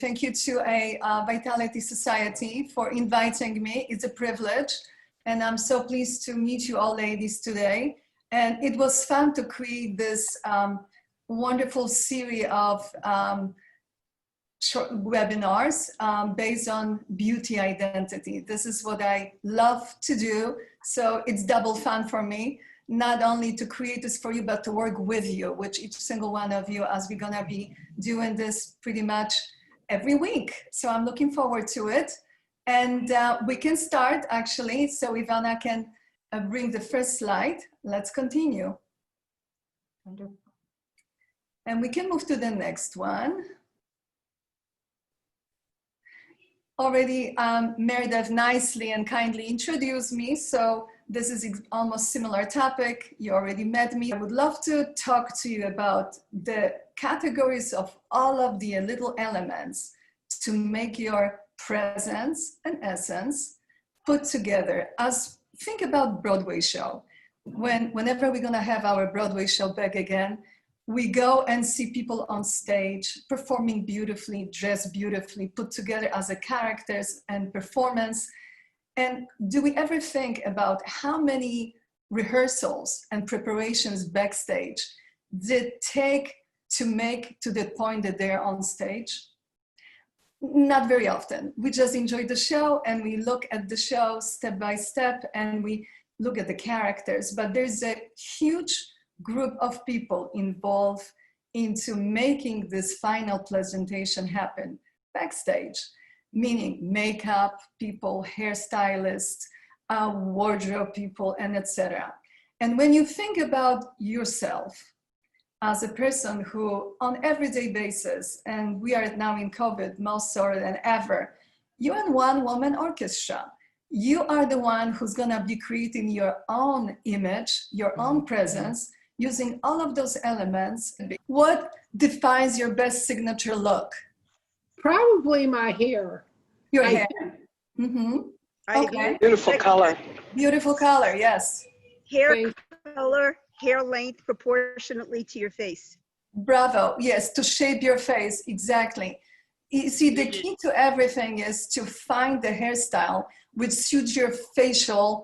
Thank you to a Vitality Society for inviting me. It's a privilege. And I'm so pleased to meet you all ladies today. And it was fun to create this wonderful series of short webinars based on beauty identity. This is what I love to do. So it's double fun for me, not only to create this for you, but to work with you, with each single one of you, as we're gonna be doing this pretty much every week. So I'm looking forward to it. And we can start actually. So Ivana can bring the first slide. Let's continue. Wonderful. And we can move to the next one. Already Meredith nicely and kindly introduced me. So this is almost similar topic. You already met me. I would love to talk to you about the categories of all of the little elements to make your presence and essence put together. As think about Broadway show. Whenever we're gonna have our Broadway show back again, we go and see people on stage performing beautifully, dressed beautifully, put together as a characters and performance. And do we ever think about how many rehearsals and preparations backstage did take to make to the point that they're on stage? Not very often. We just enjoy the show and we look at the show step by step and we look at the characters, but there's a huge group of people involved into making this final presentation happen backstage, meaning makeup people, hairstylists, wardrobe people, and etc. And when you think about yourself as a person who on everyday basis, and we are now in COVID most so than ever, you're in one woman orchestra. You are the one who's gonna be creating your own image, your own presence, using all of those elements. What defines your best signature look? Probably my hair. Your hair. Mm-hmm. Okay. Beautiful color. Beautiful color, yes. Hair color, hair length proportionately to your face. Bravo, yes, to shape your face, exactly. You see, the key to everything is to find the hairstyle which suits your facial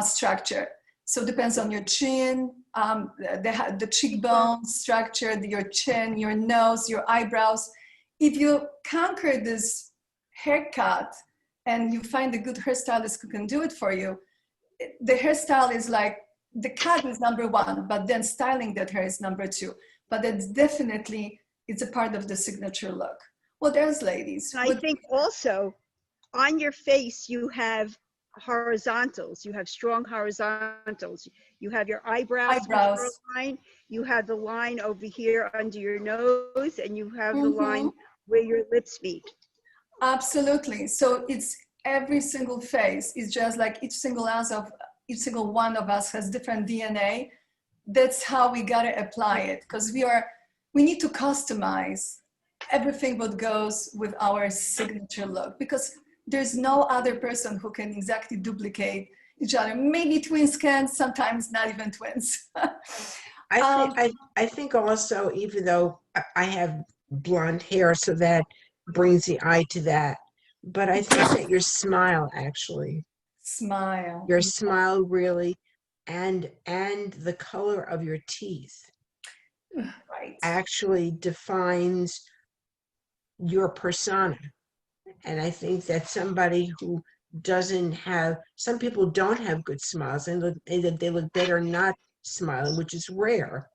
structure. So it depends on your chin, the cheekbone structure, your chin, your nose, your eyebrows. If you conquer this haircut and you find a good hairstylist who can do it for you, the hairstyle is like, the cut is number one, but then styling that hair is number two. But it's definitely, it's a part of the signature look. What else, ladies? I think also on your face, you have horizontals. You have strong horizontals. You have your eyebrows. Line. You have the line over here under your nose, and you have the line where your lips meet. Absolutely. So it's every single face is just like each single one of us has different DNA. That's how we gotta apply it, because we need to customize everything what goes with our signature look, because there's no other person who can exactly duplicate each other. Maybe twins can, sometimes not even twins. I think also, even though I have blonde hair, so that brings the eye to that, but I think that your smile actually. Your smile really, and the color of your teeth actually defines your persona. And I think that somebody who doesn't have, some people don't have good smiles and they look better not smiling, which is rare.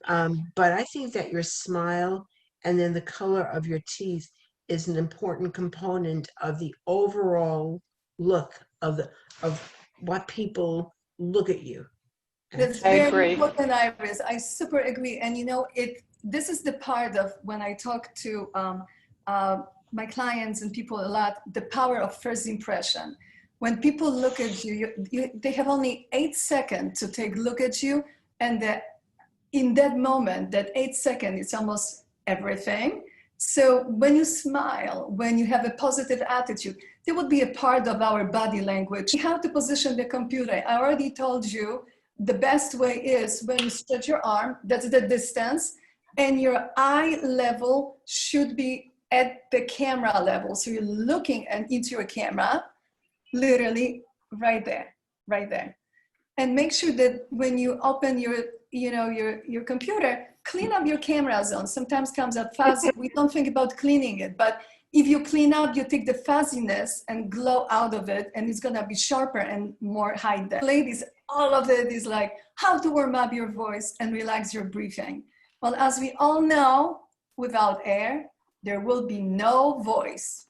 But I think that your smile and then the color of your teeth is an important component of the overall look of what people look at you. That's very important, Iris. I super agree. And you know, this is the part of when I talk to my clients and people a lot, the power of first impression. When people look at you, they have only 8 seconds to take a look at you. And in that moment, that 8 seconds, it's almost everything. So when you smile, when you have a positive attitude, there would be a part of our body language. How to position the computer. I already told you the best way is when you stretch your arm, that's the distance, and your eye level should be at the camera level. So you're looking into your camera, literally right there, right there. And make sure that when you open your computer, clean up your camera zone. Sometimes comes up fuzzy. We don't think about cleaning it, but if you clean up, you take the fuzziness and glow out of it, and it's gonna be sharper and more high def. Ladies, all of it is like how to warm up your voice and relax your breathing. Well, as we all know, without air, there will be no voice.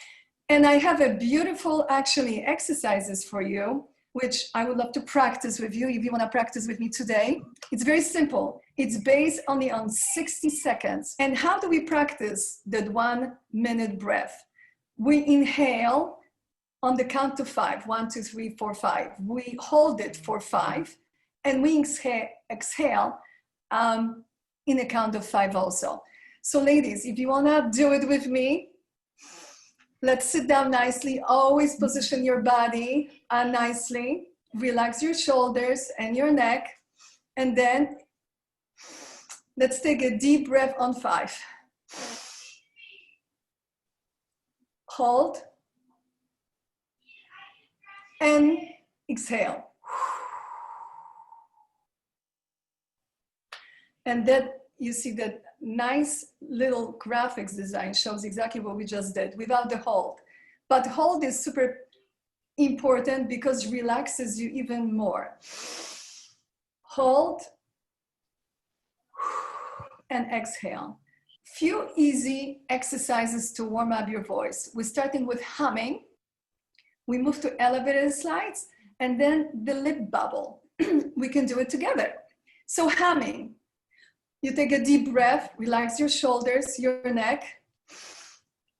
And I have a beautiful, actually, exercises for you, which I would love to practice with you if you want to practice with me today. It's very simple. It's based only on 60 seconds. And how do we practice that 1 minute breath? We inhale on the count to 5. 1, 2, 3, 4, 5. We hold it for 5, and we exhale in a count of 5 also. So ladies, if you want to do it with me, let's sit down nicely. Always position your body nicely. Relax your shoulders and your neck. And then let's take a deep breath on 5. Hold. And exhale. And that, you see that nice little graphics design shows exactly what we just did without the hold. But hold is super important because it relaxes you even more. Hold and exhale. Few easy exercises to warm up your voice. We're starting with humming. We move to elevated slides, and then the lip bubble. We can do it together. So humming. You take a deep breath, relax your shoulders, your neck,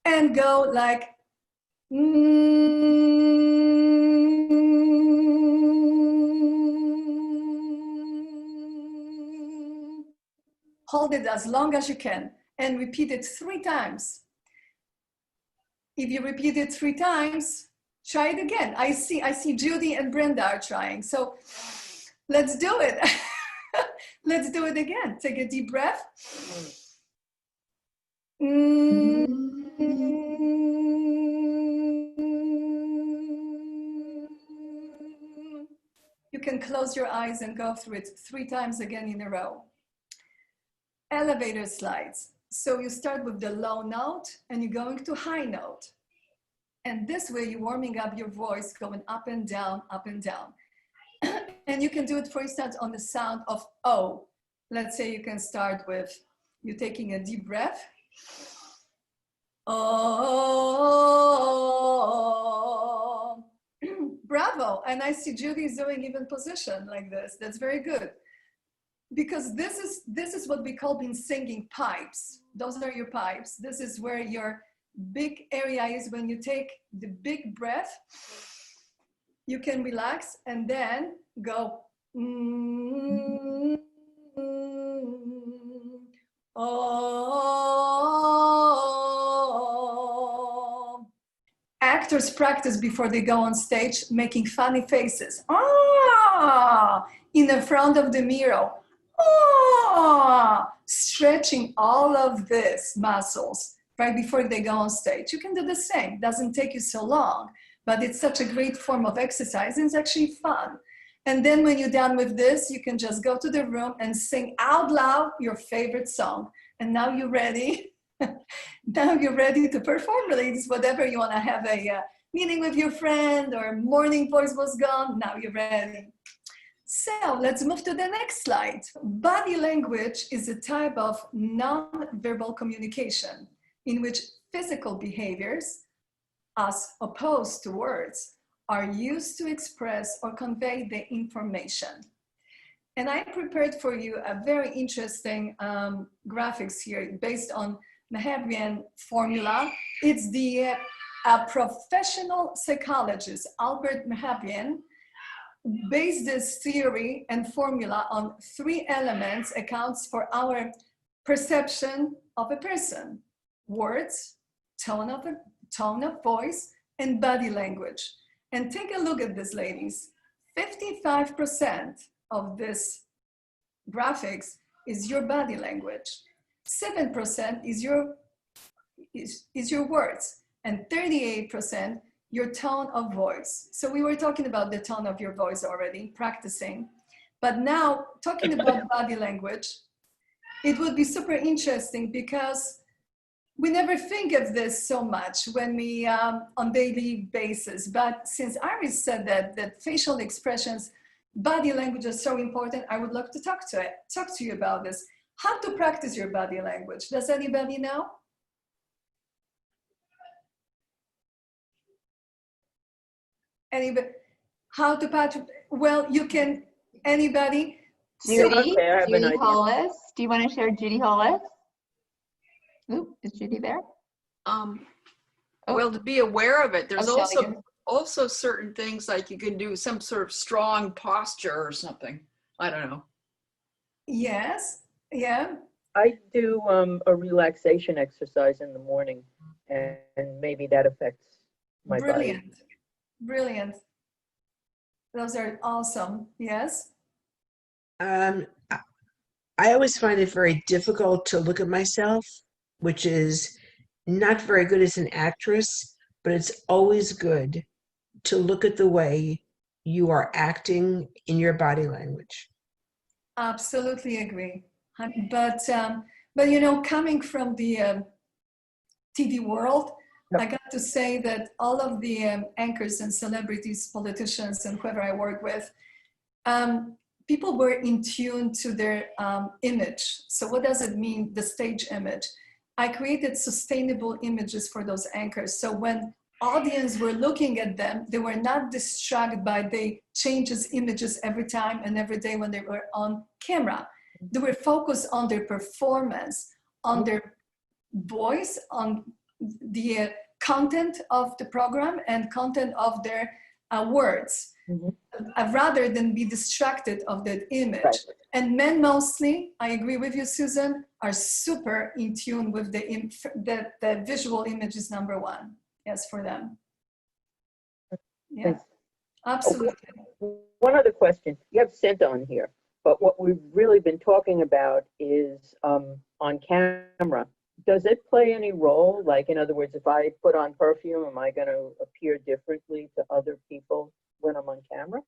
and go like, hold it as long as you can and repeat it 3 times. If you repeat it 3 times, try it again. I see Judy and Brenda are trying. So let's do it. Let's do it again. Take a deep breath. You can close your eyes and go through it 3 times again in a row. Elevator slides. So you start with the low note and you're going to high note. And this way you're warming up your voice, going up and down, up and down. And you can do it, for instance, on the sound of O. Let's say you can start with you taking a deep breath. Oh, bravo. And I see Judy's doing even position like this. That's very good. Because this is what we call in singing pipes. Those are your pipes. This is where your big area is. When you take the big breath, you can relax and then go. Oh. Actors practice before they go on stage making funny faces. Ah, in the front of the mirror. Ah, stretching all of these muscles right before they go on stage. You can do the same. Doesn't take you so long, but it's such a great form of exercise and it's actually fun. And then when you're done with this, you can just go to the room and sing out loud your favorite song. And now you're ready. Now you're ready to perform, ladies. Whatever you want to have a meeting with your friend or morning voice was gone, now you're ready. So let's move to the next slide. Body language is a type of non-verbal communication in which physical behaviors, as opposed to words, are used to express or convey the information. And I prepared for you a very interesting graphics here based on Mahavian formula. It's the professional psychologist, Albert Mahavian, based this theory and formula on 3 elements accounts for our perception of a person: words, tone of voice, and body language. And take a look at this, ladies. 55% of this graphics is your body language. 7% is your is your words, and 38% your tone of voice. So we were talking about the tone of your voice already, practicing. But now, talking about body language, it would be super interesting because we never think of this so much when we, on daily basis. But since Iris said that facial expressions, body language is so important, I would love to talk to you about this. How to practice your body language? Does anybody know? Anybody? How to practice? Well, you can, anybody? Judy, Okay, I have an Judy idea. Hollis. Do you want to share Judy Hollis? Oop, is Judy there? Oh. Well, to be aware of it, there's Oh, Shelley, also certain things like you can do some sort of strong posture or something. I don't know. Yes, yeah. I do a relaxation exercise in the morning, and maybe that affects my body. Brilliant, brilliant. Those are awesome, yes? I always find it very difficult to look at myself, which is not very good as an actress, but it's always good to look at the way you are acting in your body language. Absolutely agree. But you know, coming from the TV world, Yep. I got to say that all of the anchors and celebrities, politicians, and whoever I work with, people were in tune to their image. So what does it mean, the stage image? I created sustainable images for those anchors. So when audience were looking at them, they were not distracted by the changes images every time and every day when they were on camera. They were focused on their performance, on their voice, on the content of the program and content of their words, rather than be distracted of that image. Right. And men mostly, I agree with you, Susan, are super in tune with the visual image is number one. Yes, for them. Yeah, Thanks. absolutely. One other question. You have scent on here, but what we've really been talking about is on camera. Does it play any role? Like, in other words, if I put on perfume, am I going to appear differently to other people when I'm on camera?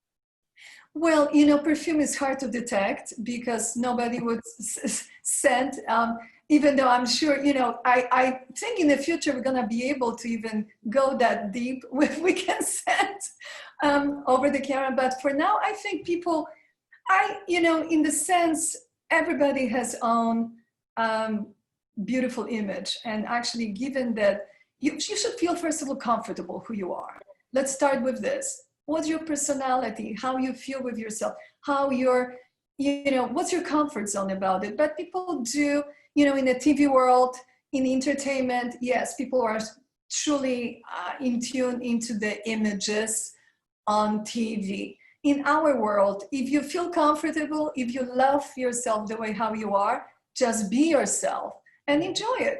Well, you know, perfume is hard to detect because nobody would scent, even though I'm sure, you know, I think in the future we're going to be able to even go that deep if we can scent over the camera. But for now, I think people, you know, in the sense, everybody has own beautiful image. And actually, given that you should feel, first of all, comfortable who you are. Let's start with this. What's your personality? How you feel with yourself? How you're, you know, what's your comfort zone about it? But people do, you know, in the TV world, in entertainment, yes, people are truly in tune into the images on TV. In our world, if you feel comfortable, if you love yourself the way how you are, just be yourself and enjoy it.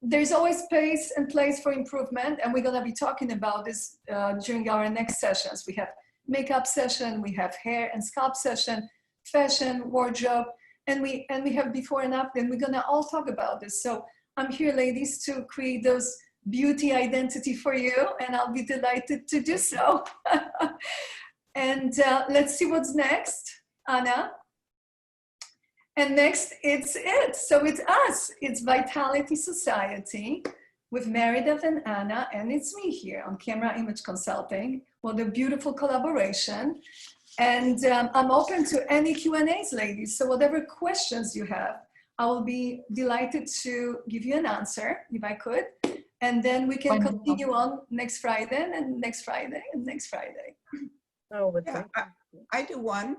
There's always space and place for improvement, and we're going to be talking about this during our next sessions. We have makeup session, we have hair and scalp session, fashion, wardrobe, and we have before and after, and we're going to all talk about this. So I'm here, ladies, to create those beauty identity for you, and I'll be delighted to do so. And let's see what's next, Anna. And next, it's it. So it's us. It's Vitality Society with Meredith and Anna, and it's me here on Camera Image Consulting. What a beautiful collaboration. And I'm open to any Q&As, ladies. So whatever questions you have, I will be delighted to give you an answer, if I could. And then we can continue on next Friday, and next Friday, and next Friday. Oh, but Yeah, I do one.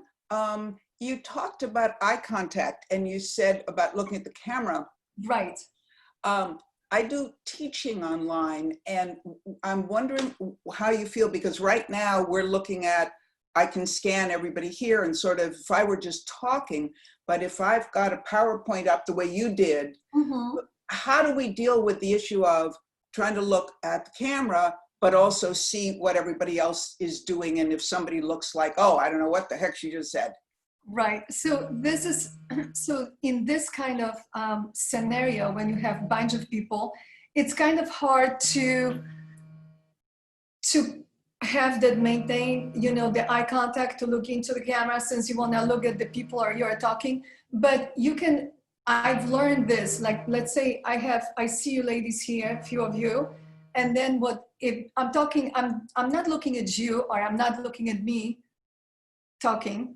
You talked about eye contact and you said about looking at the camera. Right. I do teaching online and I'm wondering how you feel, because right now we're looking at, I can scan everybody here and sort of, if I were just talking, but if I've got a PowerPoint up the way you did, how do we deal with the issue of trying to look at the camera but also see what everybody else is doing? And if somebody looks like, oh, I don't know what the heck she just said. Right. So this is, so in this kind of scenario, when you have a bunch of people, it's kind of hard to have that maintain, you know, the eye contact to look into the camera since you want to look at the people or you're talking. But you can, I've learned this, like, let's say I see you ladies here, a few of you, and then if I'm talking, I'm not looking at you or I'm not looking at me talking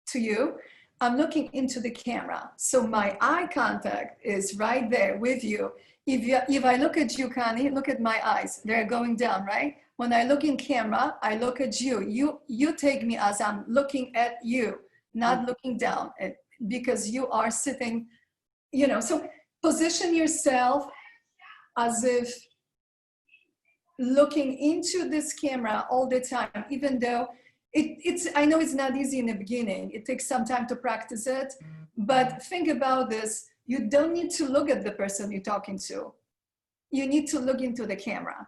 to you, I'm looking into the camera. So my eye contact is right there with you. If I look at you, Connie, look at my eyes, they're going down, right? When I look in camera, I look at you. You take me as I'm looking at you, not looking down, because you are sitting, you know, so position yourself as if looking into this camera all the time, even though I know it's not easy in the beginning. It takes some time to practice it, but think about this. You don't need to look at the person you're talking to. You need to look into the camera.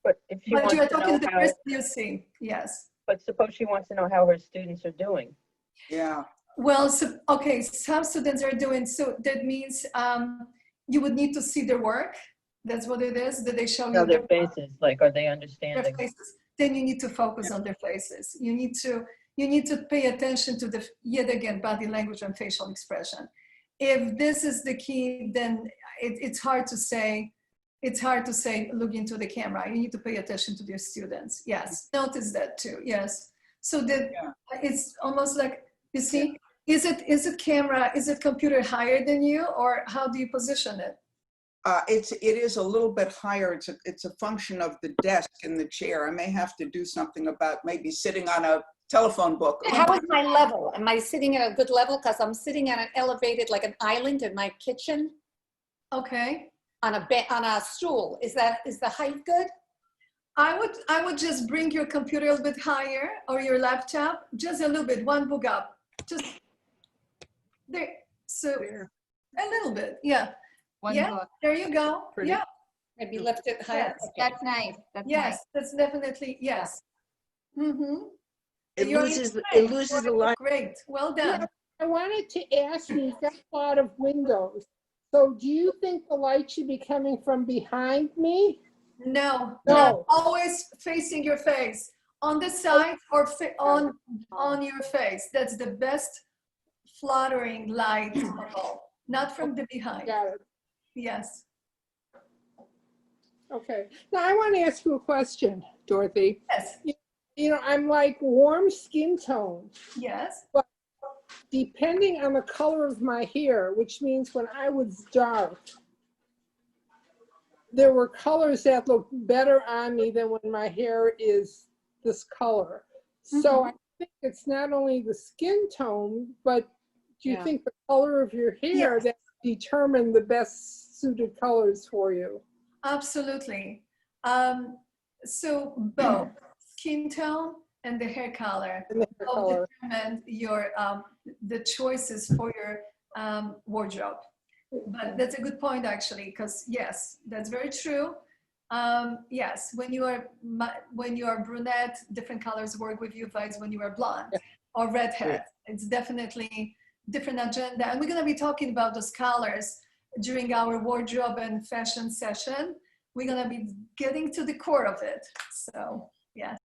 But if she But wants you are to talking know to the how, person you see, yes. but suppose she wants to know how her students are doing. Yeah. Well, so, okay, some students are doing, so that means you would need to see their work. That's what it is. Did they show you How their their faces, like, are they their understanding? faces? Then you need to focus on their faces. You need to pay attention to the, yet again, body language and facial expression. If this is the key, then it's hard to say, look into the camera. You need to pay attention to your students. Yes, notice that too, yes. So that it's almost like, you see, is it camera, is it computer higher than you, or how do you position it? It is a little bit higher. It's a function of the desk and the chair. I may have to do something about maybe sitting on a telephone book. How is my level? Am I sitting at a good level? Because I'm sitting on an elevated, like an island in my kitchen Okay. on a stool. Is the height good? I would just bring your computer a little bit higher, or your laptop, just a little bit, one book up, just there. So a little bit, yeah. Book. There you go. Pretty. Yeah. Maybe lift it higher. Yes. Okay. That's nice. That's Yes, nice. that's definitely, yes. Mm-hmm. It You're loses in it great. loses the You're light. Great, well done. I wanted to ask you, you've got a lot of windows. So do you think the light should be coming from behind me? No, No. no, always facing your face, on the side or on your face. That's the best flattering light of all, not from the behind. Got it. Yes. Okay. Now I want to ask you a question, Dorothy. Yes. You know, I'm like warm skin tone, Yes. depending on the color of my hair, which means when I was dark, there were colors that looked better on me than when my hair is this color. So I think it's not only the skin tone, but do you Yeah. think the color of your hair Yes. that determine the best suited colors for you? Absolutely. So both skin tone and the hair color And the hair both color. determine your the choices for your wardrobe. But that's a good point, actually, because yes, that's very true. Yes, when you are brunette, different colors work with you, vice when you are blonde or redhead. It's definitely different agenda, and we're going to be talking about those colors during our wardrobe and fashion session. We're going to be getting to the core of it. So, yes.